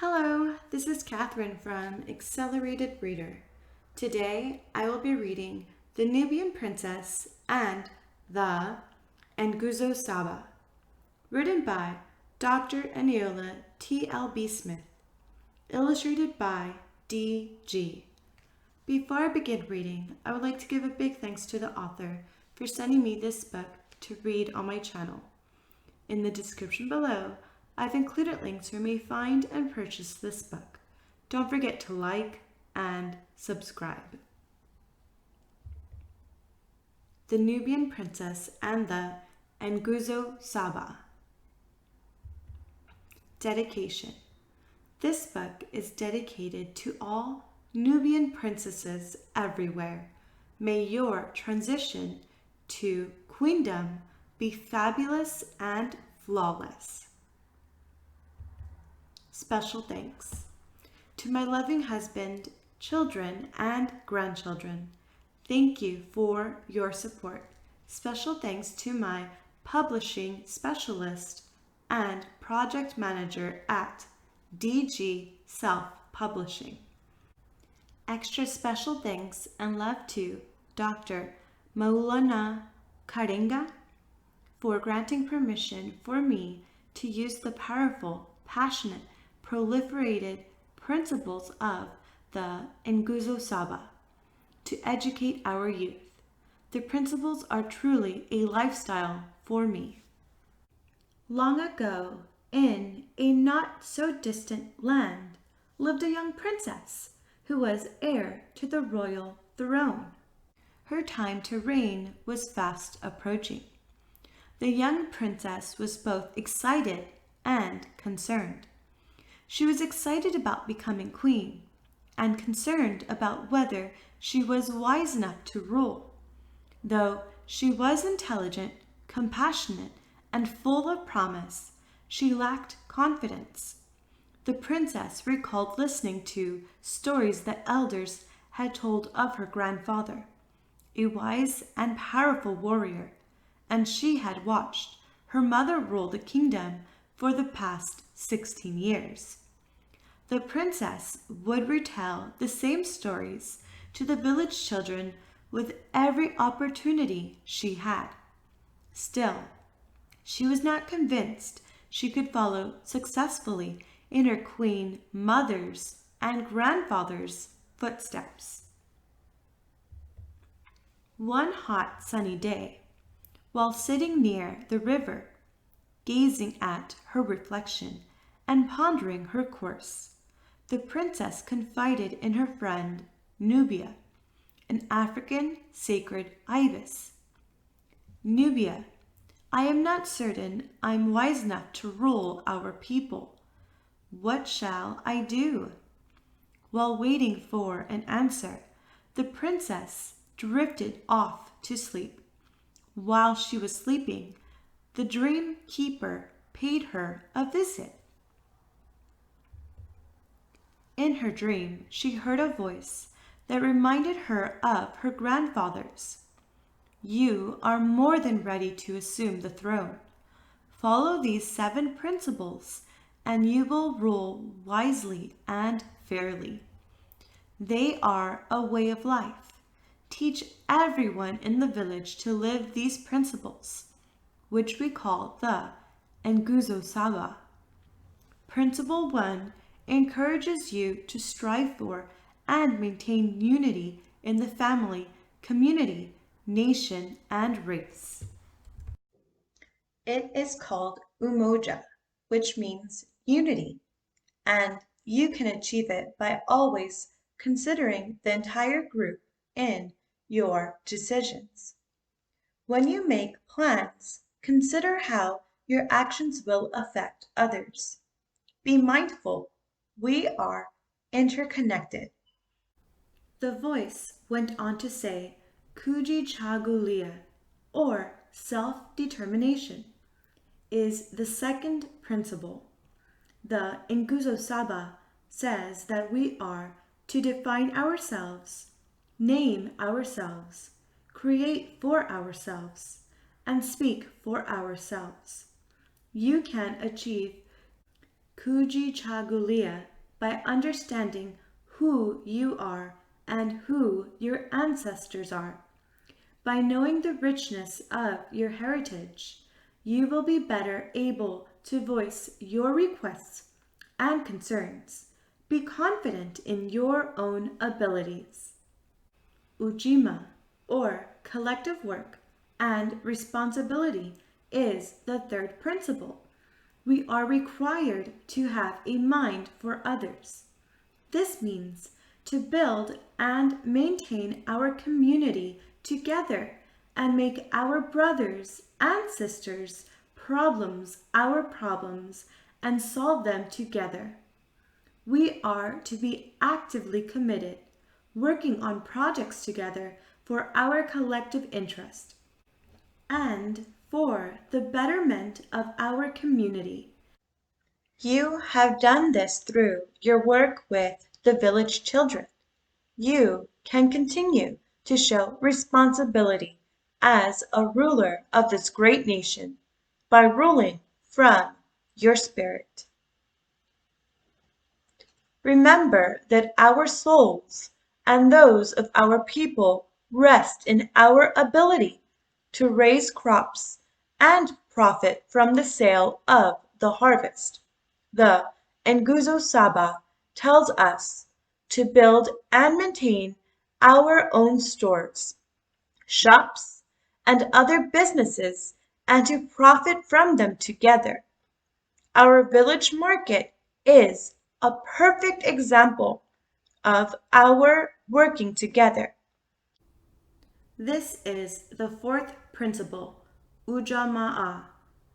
Hello, this is Catherine from Accelerated Reader. Today I will be reading The Nubian Princess and the Nguzo Saba, written by Dr. Eniola TLB Smith, illustrated by D.G. Before I begin reading, I would like to give a big thanks to the author for sending me this book to read on my channel. In the description below, I've included links where you may find and purchase this book. Don't forget to like and subscribe. The Nubian Princess and the Nguzo Saba. Dedication. This book is dedicated to all Nubian princesses everywhere. May your transition to queendom be fabulous and flawless. Special thanks to my loving husband, children, and grandchildren. Thank you for your support. Special thanks to my publishing specialist and project manager at DG Self Publishing. Extra special thanks and love to Dr. Maulana Karenga for granting permission for me to use the powerful, passionate, proliferated principles of the Nguzo Saba to educate our youth. The principles are truly a lifestyle for me. Long ago, in a not so distant land, lived a young princess who was heir to the royal throne. Her time to reign was fast approaching. The young princess was both excited and concerned. She was excited about becoming queen and concerned about whether she was wise enough to rule. Though she was intelligent, compassionate, and full of promise, she lacked confidence. The princess recalled listening to stories that elders had told of her grandfather, a wise and powerful warrior, and she had watched her mother rule the kingdom for the past 16 years. The princess would retell the same stories to the village children with every opportunity she had. Still, she was not convinced she could follow successfully in her queen mother's and grandfather's footsteps. One hot sunny day, while sitting near the river, gazing at her reflection and pondering her course, the princess confided in her friend Nubia, an African sacred ibis. Nubia, I am not certain I am wise enough to rule our people. What shall I do? While waiting for an answer, the princess drifted off to sleep. While she was sleeping, the dream keeper paid her a visit. In her dream, she heard a voice that reminded her of her grandfather's. You are more than ready to assume the throne. Follow these 7 principles, and you will rule wisely and fairly. They are a way of life. Teach everyone in the village to live these principles, which we call the Nguzo Saba. Principle 1 encourages you to strive for and maintain unity in the family, community, nation, and race. It is called umoja, which means unity, and you can achieve it by always considering the entire group in your decisions. When you make plans, consider how your actions will affect others. Be mindful, we are interconnected. The voice went on to say, Kujichagulia, or self-determination, is the second principle. The Nguzo Saba says that we are to define ourselves, name ourselves, create for ourselves, and speak for ourselves. You can achieve Kujichagulia by understanding who you are and who your ancestors are. By knowing the richness of your heritage, you will be better able to voice your requests and concerns. Be confident in your own abilities. Ujima, or collective work and responsibility, is the third principle. We are required to have a mind for others. This means to build and maintain our community together and make our brothers and sisters' problems our problems and solve them together. We are to be actively committed, working on projects together for our collective interest and for the betterment of our community. You have done this through your work with the village children. You can continue to show responsibility as a ruler of this great nation by ruling from your spirit. Remember that our souls and those of our people rest in our ability to raise crops and profit from the sale of the harvest. The Nguzo Saba tells us to build and maintain our own stores, shops, and other businesses and to profit from them together. Our village market is a perfect example of our working together. This is the fourth principle, Ujamaa,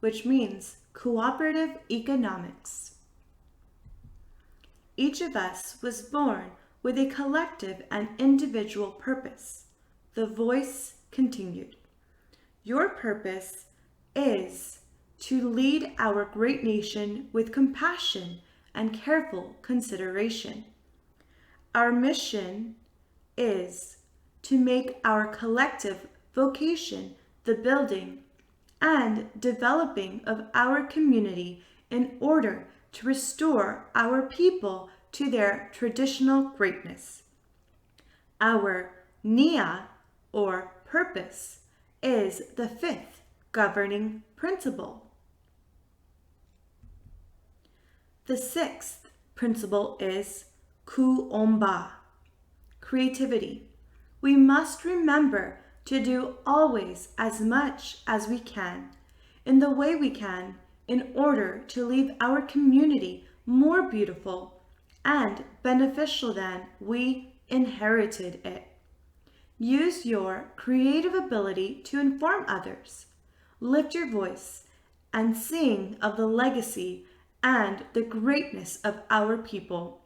which means cooperative economics. Each of us was born with a collective and individual purpose. The voice continued. Your purpose is to lead our great nation with compassion and careful consideration. Our mission is to make our collective vocation the building and developing of our community in order to restore our people to their traditional greatness. Our Nia, or purpose, is the fifth governing principle. The sixth principle is Kuomba, creativity. We must remember to do always as much as we can, in the way we can, in order to leave our community more beautiful and beneficial than we inherited it. Use your creative ability to inform others. Lift your voice and sing of the legacy and the greatness of our people.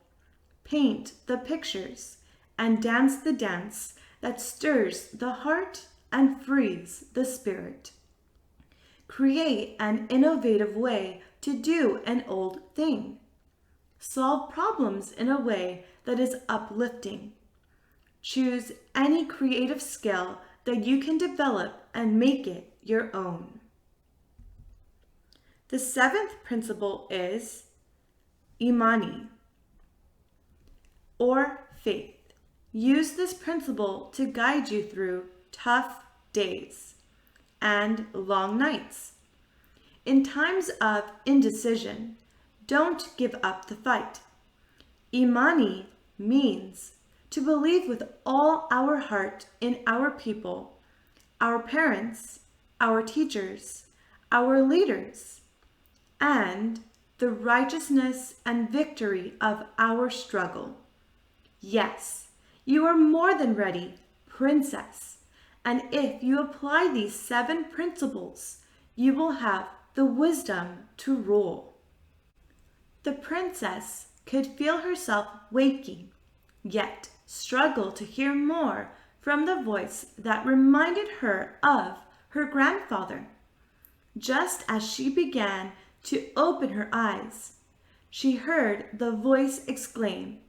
Paint the pictures and dance the dance that stirs the heart and frees the spirit. Create an innovative way to do an old thing. Solve problems in a way that is uplifting. Choose any creative skill that you can develop and make it your own. The seventh principle is Imani, or faith. Use this principle to guide you through tough days and long nights. In times of indecision, don't give up the fight. Imani means to believe with all our heart in our people, our parents, our teachers, our leaders, and the righteousness and victory of our struggle. Yes, you are more than ready, princess, and if you apply these 7 principles, you will have the wisdom to rule. The princess could feel herself waking, yet struggle to hear more from the voice that reminded her of her grandfather. Just as she began to open her eyes, she heard the voice exclaim,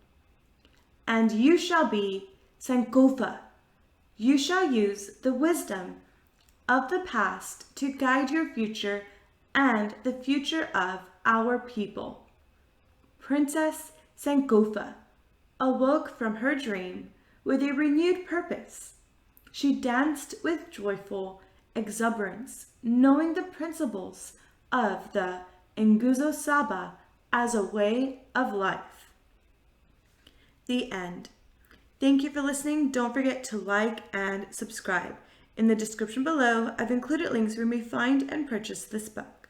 "And you shall be Sankofa. You shall use the wisdom of the past to guide your future and the future of our people." Princess Sankofa awoke from her dream with a renewed purpose. She danced with joyful exuberance, knowing the principles of the Nguzo Saba as a way of life. The end. Thank you for listening. Don't forget to like and subscribe. In the description below, I've included links where you may find and purchase this book.